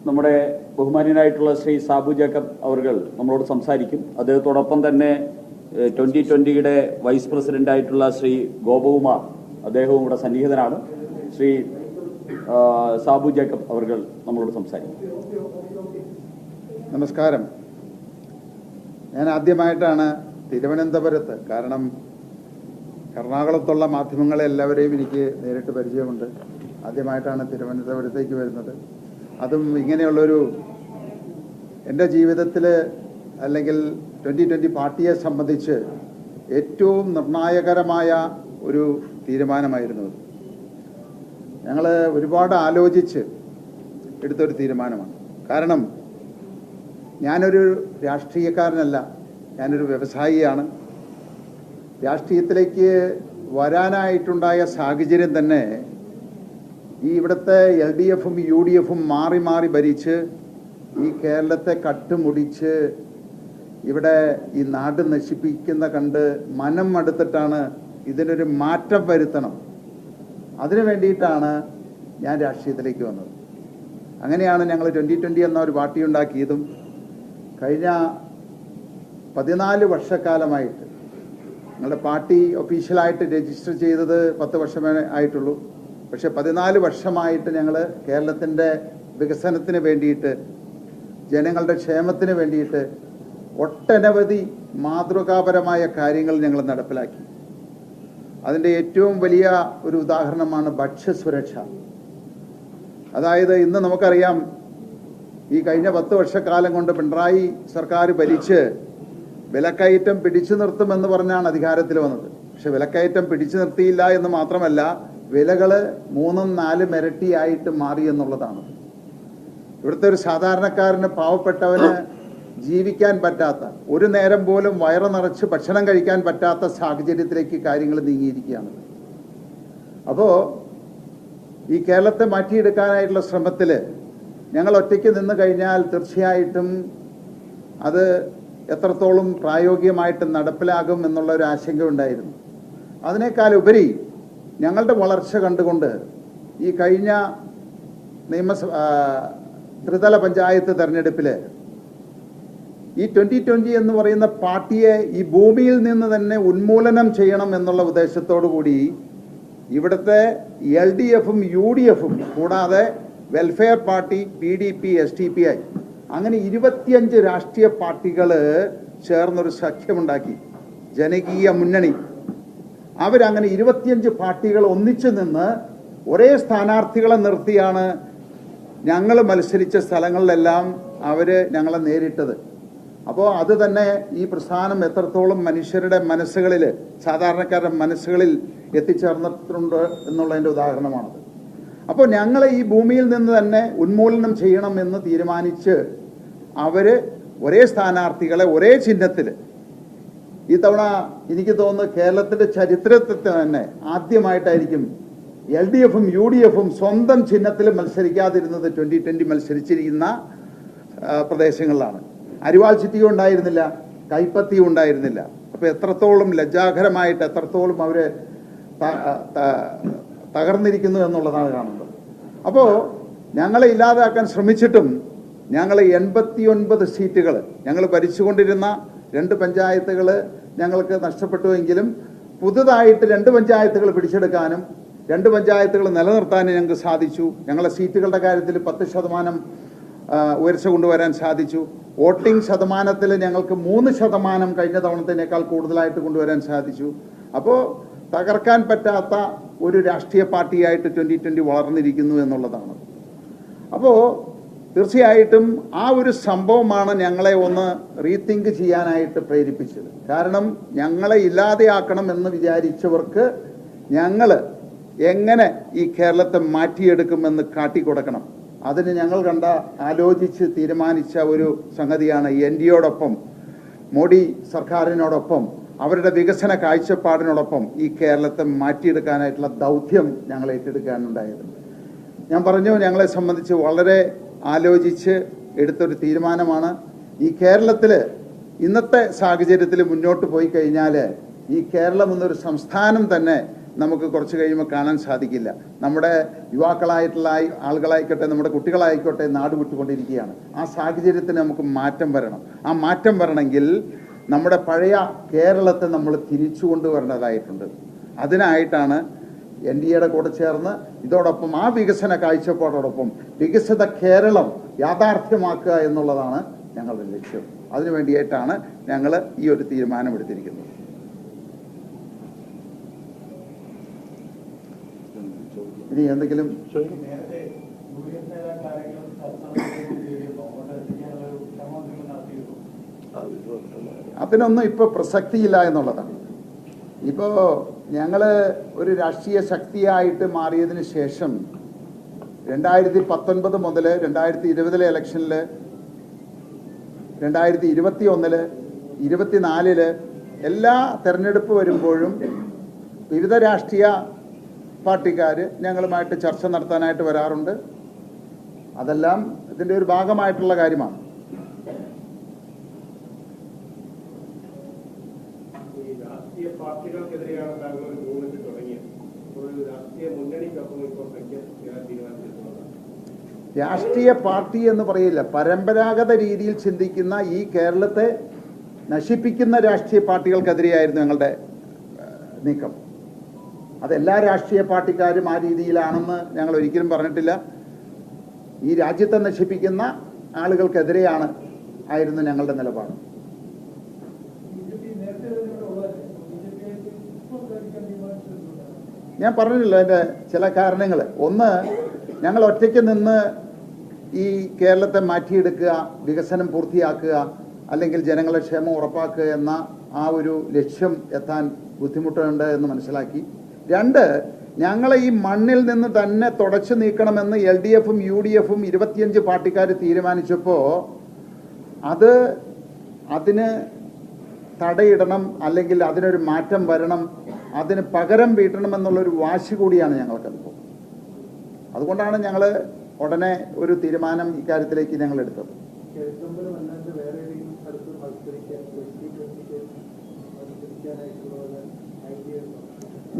നമ്മുടെ ബഹുമാന്യനായിട്ടുള്ള ശ്രീ സാബു ജേക്കബ് അവർകൾ നമ്മളോട് സംസാരിക്കും. അദ്ദേഹത്തോടൊപ്പം തന്നെ 2020 വൈസ് പ്രസിഡന്റ് ആയിട്ടുള്ള ശ്രീ ഗോപകുമാർ അദ്ദേഹവും ഇവിടെ സന്നിഹിതനാണ്. ശ്രീ സാബു ജേക്കബ് അവർകൾ നമ്മളോട് സംസാരിക്കും. നമസ്കാരം. ഞാൻ ആദ്യമായിട്ടാണ് തിരുവനന്തപുരത്ത്, കാരണം എറണാകുളത്തുള്ള മാധ്യമങ്ങളെ എല്ലാവരെയും എനിക്ക് നേരിട്ട് പരിചയമുണ്ട്. ആദ്യമായിട്ടാണ് തിരുവനന്തപുരത്തേക്ക് വരുന്നത്. അതും ഇങ്ങനെയുള്ളൊരു എൻ്റെ ജീവിതത്തിൽ അല്ലെങ്കിൽ 2020 പാർട്ടിയെ സംബന്ധിച്ച് ഏറ്റവും നിർണായകരമായ ഒരു തീരുമാനമായിരുന്നു. ഞങ്ങൾ ഒരുപാട് ആലോചിച്ച് എടുത്തൊരു തീരുമാനമാണ്. കാരണം ഞാനൊരു രാഷ്ട്രീയക്കാരനല്ല, ഞാനൊരു വ്യവസായിയാണ്. രാഷ്ട്രീയത്തിലേക്ക് വരാനായിട്ടുണ്ടായ സാഹചര്യം തന്നെ ഈ ഇവിടുത്തെ LDFും UDFും മാറി മാറി ഭരിച്ച് ഈ കേരളത്തെ കട്ടുമുടിച്ച് ഇവിടെ ഈ നാട് നശിപ്പിക്കുന്ന കണ്ട് മനം മടുത്തിട്ടാണ് ഇതിനൊരു മാറ്റം വരുത്തണം. അതിനു വേണ്ടിയിട്ടാണ് ഞാൻ രാഷ്ട്രീയത്തിലേക്ക് വന്നത്. അങ്ങനെയാണ് ഞങ്ങൾ 2020 എന്ന ഒരു പാർട്ടി ഉണ്ടാക്കിയതും. കഴിഞ്ഞ 14 വർഷക്കാലമായിട്ട് ഞങ്ങളുടെ പാർട്ടി ഒഫീഷ്യലായിട്ട് രജിസ്റ്റർ ചെയ്തത് 10 വർഷമേ ആയിട്ടുള്ളൂ. പക്ഷെ 14 വർഷമായിട്ട് ഞങ്ങൾ കേരളത്തിൻ്റെ വികസനത്തിന് വേണ്ടിയിട്ട്, ജനങ്ങളുടെ ക്ഷേമത്തിന് വേണ്ടിയിട്ട് ഒട്ടനവധി മാതൃകാപരമായ കാര്യങ്ങൾ ഞങ്ങൾ നടപ്പിലാക്കി. അതിൻ്റെ ഏറ്റവും വലിയ ഒരു ഉദാഹരണമാണ് ഭക്ഷ്യസുരക്ഷ. അതായത് ഇന്ന് നമുക്കറിയാം, ഈ കഴിഞ്ഞ 10 വർഷക്കാലം കൊണ്ട് പിണറായി സർക്കാർ ഭരിച്ച് വിലക്കയറ്റം പിടിച്ചു നിർത്തുമെന്ന് പറഞ്ഞാണ് അധികാരത്തിൽ വന്നത്. പക്ഷെ വിലക്കയറ്റം പിടിച്ചു നിർത്തിയില്ല എന്ന് മാത്രമല്ല, വിലകൾ 3-4 ഇരട്ടിയായിട്ട് മാറി എന്നുള്ളതാണ്. ഇവിടുത്തെ ഒരു സാധാരണക്കാരന്, പാവപ്പെട്ടവന് ജീവിക്കാൻ പറ്റാത്ത, ഒരു നേരം പോലും വയറ് നിറച്ച് ഭക്ഷണം കഴിക്കാൻ പറ്റാത്ത സാഹചര്യത്തിലേക്ക് കാര്യങ്ങൾ നീങ്ങിയിരിക്കുകയാണ്. അപ്പോൾ ഈ കേരളത്തെ മാറ്റിയെടുക്കാനായിട്ടുള്ള ശ്രമത്തിൽ ഞങ്ങൾ ഒറ്റയ്ക്ക് നിന്ന് കഴിഞ്ഞാൽ തീർച്ചയായിട്ടും അത് എത്രത്തോളം പ്രായോഗികമായിട്ട് നടപ്പിലാകും എന്നുള്ള ഒരു ആശങ്ക ഉണ്ടായിരുന്നു. അതിനേക്കാൾ ഉപരി ഞങ്ങളുടെ വളർച്ച കണ്ടുകൊണ്ട് ഈ കഴിഞ്ഞ ത്രിതല പഞ്ചായത്ത് തെരഞ്ഞെടുപ്പിൽ ഈ 2020 എന്ന് പറയുന്ന പാർട്ടിയെ ഈ ഭൂമിയിൽ നിന്ന് തന്നെ ഉന്മൂലനം ചെയ്യണം എന്നുള്ള ഉദ്ദേശത്തോടു കൂടി ഇവിടുത്തെ LDFും UDFും കൂടാതെ വെൽഫെയർ പാർട്ടി, PDP, SDPI അങ്ങനെ 25 രാഷ്ട്രീയ പാർട്ടികൾ ചേർന്നൊരു സഖ്യമുണ്ടാക്കി, ജനകീയ മുന്നണി. അവരങ്ങനെ 25 പാർട്ടികൾ ഒന്നിച്ചു നിന്ന് ഒരേ സ്ഥാനാർത്ഥികളെ നിർത്തിയാണ് ഞങ്ങൾ മത്സരിച്ച സ്ഥലങ്ങളിലെല്ലാം അവർ ഞങ്ങളെ നേരിട്ടത്. അപ്പോൾ അത് തന്നെ ഈ പ്രസ്ഥാനം എത്രത്തോളം മനുഷ്യരുടെ മനസ്സുകളിൽ, സാധാരണക്കാരുടെ മനസ്സുകളിൽ എത്തിച്ചേർന്നിട്ടുണ്ട് എന്നുള്ളതിൻ്റെ ഉദാഹരണമാണത്. അപ്പോൾ ഞങ്ങൾ ഈ ഭൂമിയിൽ നിന്ന് തന്നെ ഉന്മൂലനം ചെയ്യണമെന്ന് തീരുമാനിച്ച് അവർ ഒരേ സ്ഥാനാർത്ഥികളെ ഒരേ ചിഹ്നത്തിൽ, ഈ തവണ എനിക്ക് തോന്നുന്നു കേരളത്തിൻ്റെ ചരിത്രത്തിൽ തന്നെ ആദ്യമായിട്ടായിരിക്കും LDFും UDFും സ്വന്തം ചിഹ്നത്തിൽ മത്സരിക്കാതിരുന്നത് 2020 മത്സരിച്ചിരിക്കുന്ന പ്രദേശങ്ങളിലാണ്. അരിവാൾ ചിറ്റിയും ഉണ്ടായിരുന്നില്ല, കൈപ്പത്തിയും ഉണ്ടായിരുന്നില്ല. അപ്പോൾ എത്രത്തോളം ലജ്ജാകരമായിട്ട്, എത്രത്തോളം അവർ തകർന്നിരിക്കുന്നു എന്നുള്ളതാണ് കാണുന്നത്. അപ്പോൾ ഞങ്ങളെ ഇല്ലാതാക്കാൻ ശ്രമിച്ചിട്ടും ഞങ്ങൾ 89 സീറ്റുകൾ, ഞങ്ങൾ ഭരിച്ചുകൊണ്ടിരുന്ന 2 പഞ്ചായത്തുകൾ ഞങ്ങൾക്ക് നഷ്ടപ്പെട്ടുവെങ്കിലും പുതുതായിട്ട് 2 പഞ്ചായത്തുകൾ പിടിച്ചെടുക്കാനും 2 പഞ്ചായത്തുകൾ നിലനിർത്താനും ഞങ്ങൾക്ക് സാധിച്ചു. ഞങ്ങളെ സീറ്റുകളുടെ കാര്യത്തിൽ 10% ഉയർച്ച കൊണ്ടുവരാൻ സാധിച്ചു. വോട്ടിംഗ് ശതമാനത്തിൽ ഞങ്ങൾക്ക് 3% കഴിഞ്ഞ തവണത്തേക്കാൾ കൂടുതലായിട്ട് കൊണ്ടുവരാൻ സാധിച്ചു. അപ്പോൾ തകർക്കാൻ പറ്റാത്ത ഒരു രാഷ്ട്രീയ പാർട്ടിയായിട്ട് 2020 വളർന്നിരിക്കുന്നു എന്നുള്ളതാണ്. അപ്പോൾ തീർച്ചയായിട്ടും ആ ഒരു സംഭവമാണ് ഞങ്ങളെ ഒന്ന് റീതിങ്ക് ചെയ്യാനായിട്ട് പ്രേരിപ്പിച്ചത്. കാരണം ഞങ്ങളെ ഇല്ലാതെയാക്കണം എന്ന് വിചാരിച്ചവർക്ക് ഞങ്ങൾ എങ്ങനെ ഈ കേരളത്തെ മാറ്റിയെടുക്കുമെന്ന് കാട്ടിക്കൊടുക്കണം. അതിന് ഞങ്ങൾ ആലോചിച്ച് തീരുമാനിച്ച ഒരു സംഗതിയാണ് NDയോടൊപ്പം, മോഡി സർക്കാരിനോടൊപ്പം, അവരുടെ വികസന കാഴ്ചപ്പാടിനോടൊപ്പം ഈ കേരളത്തെ മാറ്റിയെടുക്കാനായിട്ടുള്ള ദൗത്യം ഞങ്ങൾ ഏറ്റെടുക്കാനുണ്ടായത്. ഞാൻ പറഞ്ഞു, ഞങ്ങളെ സംബന്ധിച്ച് വളരെ ആലോചിച്ച് എടുത്തൊരു തീരുമാനമാണ്. ഈ കേരളത്തിൽ ഇന്നത്തെ സാഹചര്യത്തിൽ മുന്നോട്ട് പോയി കഴിഞ്ഞാൽ ഈ കേരളം എന്നൊരു സംസ്ഥാനം തന്നെ നമുക്ക് കുറച്ച് കഴിയുമ്പോൾ കാണാൻ സാധിക്കില്ല. നമ്മുടെ യുവാക്കളായിട്ടുള്ള ആളുകളായിക്കോട്ടെ, നമ്മുടെ കുട്ടികളായിക്കോട്ടെ നാട് വിട്ടുകൊണ്ടിരിക്കുകയാണ്. ആ സാഹചര്യത്തിന് നമുക്ക് മാറ്റം വരണം. ആ മാറ്റം വരണമെങ്കിൽ നമ്മുടെ പഴയ കേരളത്തെ നമ്മൾ തിരിച്ചു കൊണ്ടുവരേണ്ടതായിട്ടുണ്ട്. അതിനായിട്ടാണ് NDAയുടെ കൂടെ ചേർന്ന് ഇതോടൊപ്പം ആ വികസന കാഴ്ചപ്പാടോടൊപ്പം വികസിത കേരളം യാഥാർത്ഥ്യമാക്കുക എന്നുള്ളതാണ് ഞങ്ങളുടെ ലക്ഷ്യം. അതിനു വേണ്ടിയിട്ടാണ് ഞങ്ങൾ ഈ ഒരു തീരുമാനമെടുത്തിരിക്കുന്നത്. ഇനി എന്തെങ്കിലും അതിനൊന്നും ഇപ്പോൾ പ്രസക്തിയില്ല എന്നുള്ളതാണ്. ഇപ്പോൾ ഞങ്ങൾ ഒരു രാഷ്ട്രീയ ശക്തിയായിട്ട് മാറിയതിന് ശേഷം 2019 മുതൽ 2020 ഇലക്ഷനിൽ, 2021, 2024 എല്ലാ തെരഞ്ഞെടുപ്പ് വരുമ്പോഴും വിവിധ രാഷ്ട്രീയ പാർട്ടിക്കാർ ഞങ്ങളുമായിട്ട് ചർച്ച നടത്താനായിട്ട് വരാറുണ്ട്. അതെല്ലാം ഇതിൻ്റെ ഒരു ഭാഗമായിട്ടുള്ള കാര്യമാണ്. പാർട്ടികൾക്കെതിരെയാണ് താങ്കൾ ഒരു മൂവ്മെന്റ് തുടങ്ങിയത്. ഒരു രാഷ്ട്രീയ മുന്നണിക്കൊപ്പം ഇപ്പോൾ രാഷ്ട്രീയ പാർട്ടി എന്ന് പറയില്ല, പരമ്പരാഗത രീതിയിൽ ചിന്തിക്കുന്ന ഈ കേരളത്തെ നശിപ്പിക്കുന്ന രാഷ്ട്രീയ പാർട്ടികൾക്കെതിരെയായിരുന്നു ഞങ്ങളുടെ നീക്കം. അതെല്ലാ രാഷ്ട്രീയ പാർട്ടിക്കാരും ആ രീതിയിലാണെന്ന് ഞങ്ങൾ ഒരിക്കലും പറഞ്ഞിട്ടില്ല. ഈ രാജ്യത്തെ നശിപ്പിക്കുന്ന ആളുകൾക്കെതിരെയാണ് ആയിരുന്നു ഞങ്ങളുടെ നിലപാട്. ഞാൻ പറഞ്ഞില്ലല്ലോ അതിൻ്റെ ചില കാരണങ്ങൾ. ഒന്ന്, ഞങ്ങൾ ഒറ്റയ്ക്ക് നിന്ന് ഈ കേരളത്തെ മാറ്റിയെടുക്കുക, വികസനം പൂർത്തിയാക്കുക, അല്ലെങ്കിൽ ജനങ്ങളുടെ ക്ഷേമം ഉറപ്പാക്കുക എന്ന ആ ഒരു ലക്ഷ്യം എത്താൻ ബുദ്ധിമുട്ടുണ്ട് എന്ന് മനസ്സിലാക്കി. രണ്ട്, ഞങ്ങളെ ഈ മണ്ണിൽ നിന്ന് തന്നെ തുടച്ചു നീക്കണമെന്ന് LDFും UDFും 25 പാർട്ടിക്കാർ തീരുമാനിച്ചപ്പോൾ അതിന് തടയിടണം, അല്ലെങ്കിൽ അതിനൊരു മാറ്റം വരണം, അതിന് പകരം വീട്ടണമെന്നുള്ളൊരു വാശി കൂടിയാണ് ഞങ്ങൾക്കതിപ്പോൾ. അതുകൊണ്ടാണ് ഞങ്ങൾ ഉടനെ ഒരു തീരുമാനം ഇക്കാര്യത്തിലേക്ക് ഞങ്ങൾ എടുത്തത്.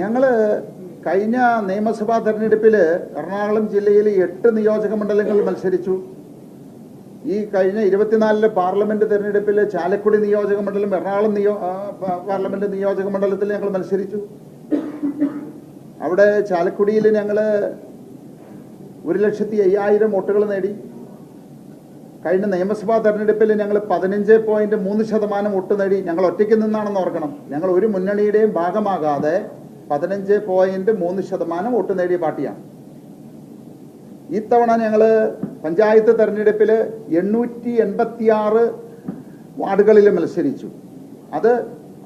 ഞങ്ങൾ കഴിഞ്ഞ നിയമസഭാ തെരഞ്ഞെടുപ്പിൽ എറണാകുളം ജില്ലയിൽ 8 നിയോജക മണ്ഡലങ്ങളിൽ മത്സരിച്ചു. ഈ കഴിഞ്ഞ 24 പാർലമെന്റ് തെരഞ്ഞെടുപ്പിൽ ചാലക്കുടി നിയോജക മണ്ഡലം, എറണാകുളം പാർലമെന്റ് നിയോജക മണ്ഡലത്തിൽ ഞങ്ങൾ മത്സരിച്ചു. അവിടെ ചാലക്കുടിയിൽ ഞങ്ങൾ 1,05,000 വോട്ടുകൾ നേടി. കഴിഞ്ഞ നിയമസഭാ തെരഞ്ഞെടുപ്പിൽ ഞങ്ങൾ 15.3% വോട്ട് നേടി. ഞങ്ങൾ ഒറ്റയ്ക്ക് നിന്നാണെന്ന് ഓർക്കണം. ഞങ്ങൾ ഒരു മുന്നണിയുടെയും ഭാഗമാകാതെ 15.3% വോട്ട് നേടിയ പാർട്ടിയാണ്. ഇത്തവണ ഞങ്ങൾ പഞ്ചായത്ത് തെരഞ്ഞെടുപ്പിൽ 886 വാർഡുകളിൽ മത്സരിച്ചു. അത്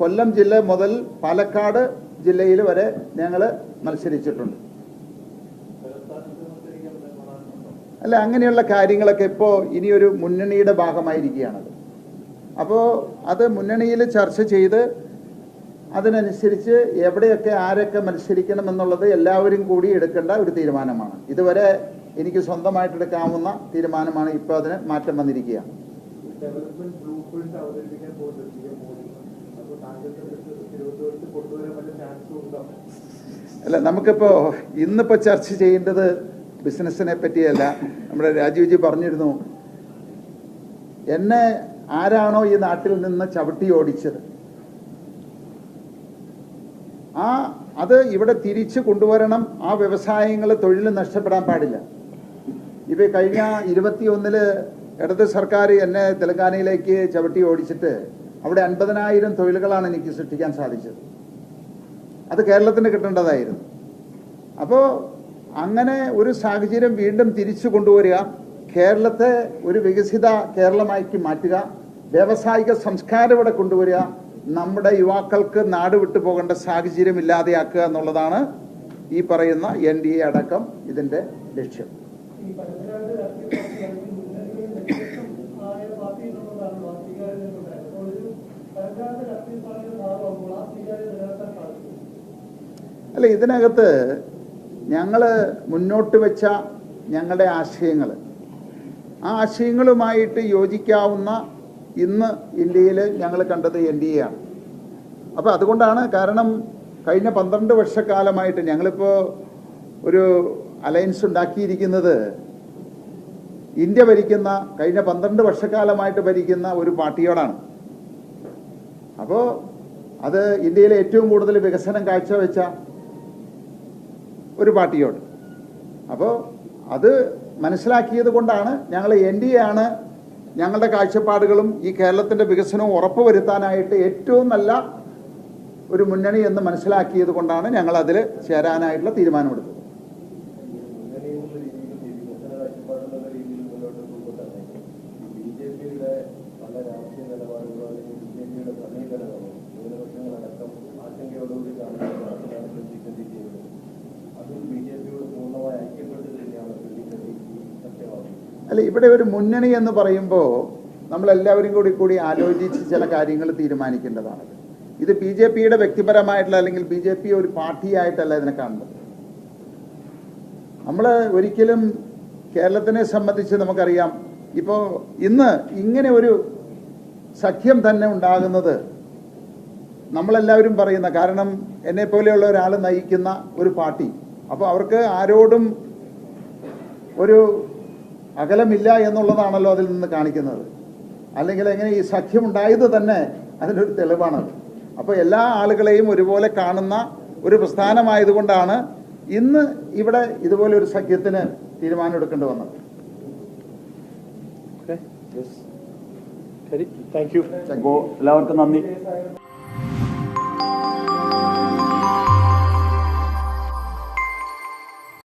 കൊല്ലം ജില്ല മുതൽ പാലക്കാട് ജില്ലയിൽ വരെ ഞങ്ങൾ മത്സരിച്ചിട്ടുണ്ട്. അല്ല, അങ്ങനെയുള്ള കാര്യങ്ങളൊക്കെ ഇപ്പോൾ ഇനിയൊരു മുന്നണിയുടെ ഭാഗമായിരിക്കുകയാണത്. അപ്പോൾ അത് മുന്നണിയിൽ ചർച്ച ചെയ്ത് അതിനനുസരിച്ച് എവിടെയൊക്കെ ആരൊക്കെ മത്സരിക്കണം എന്നുള്ളത് എല്ലാവരും കൂടി എടുക്കേണ്ട ഒരു തീരുമാനമാണ്. ഇതുവരെ എനിക്ക് സ്വന്തമായിട്ടെടുക്കാവുന്ന തീരുമാനമാണ്. ഇപ്പോൾ അതിന് മാറ്റം വന്നിരിക്കുകയാണ്. അല്ല, നമുക്കിപ്പോൾ ഇന്നിപ്പോൾ ചർച്ച ചെയ്യേണ്ടത് ബിസിനസ്സിനെ പറ്റിയല്ല. നമ്മുടെ രാജീവ്ജി പറഞ്ഞിരുന്നു, എന്നെ ആരാണോ ഈ നാട്ടിൽ നിന്ന് ചവിട്ടി ഓടിച്ചത് അത് ഇവിടെ തിരിച്ചു കൊണ്ടുവരണം. ആ വ്യവസായങ്ങൾ, തൊഴിൽ നഷ്ടപ്പെടാൻ പാടില്ല. ഇപ്പം കഴിഞ്ഞ 21 ഇടത് സർക്കാർ എന്നെ തെലങ്കാനയിലേക്ക് ചവിട്ടി ഓടിച്ചിട്ട് അവിടെ 50,000 തൊഴിലുകളാണ് എനിക്ക് സൃഷ്ടിക്കാൻ സാധിച്ചത്. അത് കേരളത്തിന് കിട്ടേണ്ടതായിരുന്നു. അപ്പോൾ അങ്ങനെ ഒരു സാഹചര്യം വീണ്ടും തിരിച്ചു കൊണ്ടുവരിക, കേരളത്തെ ഒരു വികസിത കേരളമാക്കി മാറ്റുക, വ്യാവസായിക സംസ്കാരം ഇവിടെ കൊണ്ടുവരിക, നമ്മുടെ യുവാക്കൾക്ക് നാട് വിട്ടു പോകേണ്ട സാഹചര്യം ഇല്ലാതെയാക്കുക എന്നുള്ളതാണ് ഈ പറയുന്ന NDA അടക്കം ഇതിൻ്റെ ലക്ഷ്യം. അല്ല, ഇതിനകത്ത് ഞങ്ങൾ മുന്നോട്ട് വെച്ച ഞങ്ങളുടെ ആശയങ്ങൾ, ആ ആശയങ്ങളുമായിട്ട് യോജിക്കാവുന്ന ഇന്ന് ഇന്ത്യയിൽ ഞങ്ങൾ കണ്ടത് NDA ആണ്. അപ്പോൾ അതുകൊണ്ടാണ്, കാരണം കഴിഞ്ഞ 12 വർഷക്കാലമായിട്ട് ഞങ്ങളിപ്പോൾ ഒരു അലയൻസ് ഉണ്ടാക്കിയിരിക്കുന്നത് ഇന്ത്യ ഭരിക്കുന്ന കഴിഞ്ഞ 12 വർഷക്കാലമായിട്ട് ഭരിക്കുന്ന ഒരു പാർട്ടിയോടാണ്. അപ്പോൾ അത് ഇന്ത്യയിലെ ഏറ്റവും കൂടുതൽ വികസനം കാഴ്ചവെച്ച ഒരു പാർട്ടിയോട്. അപ്പോൾ അത് മനസ്സിലാക്കിയത് കൊണ്ടാണ് ഞങ്ങൾ NDA ആണ് ഞങ്ങളുടെ കാഴ്ചപ്പാടുകളും ഈ കേരളത്തിൻ്റെ വികസനവും ഉറപ്പുവരുത്താനായിട്ട് ഏറ്റവും നല്ല ഒരു മുന്നണി എന്ന് മനസ്സിലാക്കിയത് കൊണ്ടാണ് ഞങ്ങൾ അതിൽ ചേരാനായിട്ടുള്ള തീരുമാനമെടുത്തത്. അല്ല, ഇവിടെ ഒരു മുന്നണി എന്ന് പറയുമ്പോൾ നമ്മളെല്ലാവരും കൂടി ആലോചിച്ച് ചില കാര്യങ്ങൾ തീരുമാനിക്കേണ്ടതാണ്. ഇത് BJPയുടെ വ്യക്തിപരമായിട്ടുള്ള അല്ലെങ്കിൽ BJP ഒരു പാർട്ടിയായിട്ടല്ല ഇതിനെ കാണുന്നത്. നമ്മൾ ഒരിക്കലും കേരളത്തിനെ സംബന്ധിച്ച് നമുക്കറിയാം, ഇപ്പോൾ ഇന്ന് ഇങ്ങനെ ഒരു സഖ്യം തന്നെ ഉണ്ടാകുന്നത് നമ്മളെല്ലാവരും പറയുന്ന, കാരണം എന്നെ പോലെയുള്ള ഒരാൾ നയിക്കുന്ന ഒരു പാർട്ടി, അപ്പോൾ അവർക്ക് ആരോടും ഒരു അകലമില്ല എന്നുള്ളതാണല്ലോ അതിൽ നിന്ന് കാണിക്കുന്നത്. അല്ലെങ്കിൽ എങ്ങനെ ഈ സഖ്യം ഉണ്ടായത് തന്നെ അതിനൊരു തെളിവാണത്. അപ്പോൾ എല്ലാ ആളുകളെയും ഒരുപോലെ കാണുന്ന ഒരു പ്രസ്ഥാനമായതുകൊണ്ടാണ് ഇന്ന് ഇവിടെ ഇതുപോലെ ഒരു സഖ്യത്തിന് തീരുമാനമെടുക്കേണ്ടി വന്നത്. ശരി, താങ്ക് യു. എല്ലാവർക്കും നന്ദി.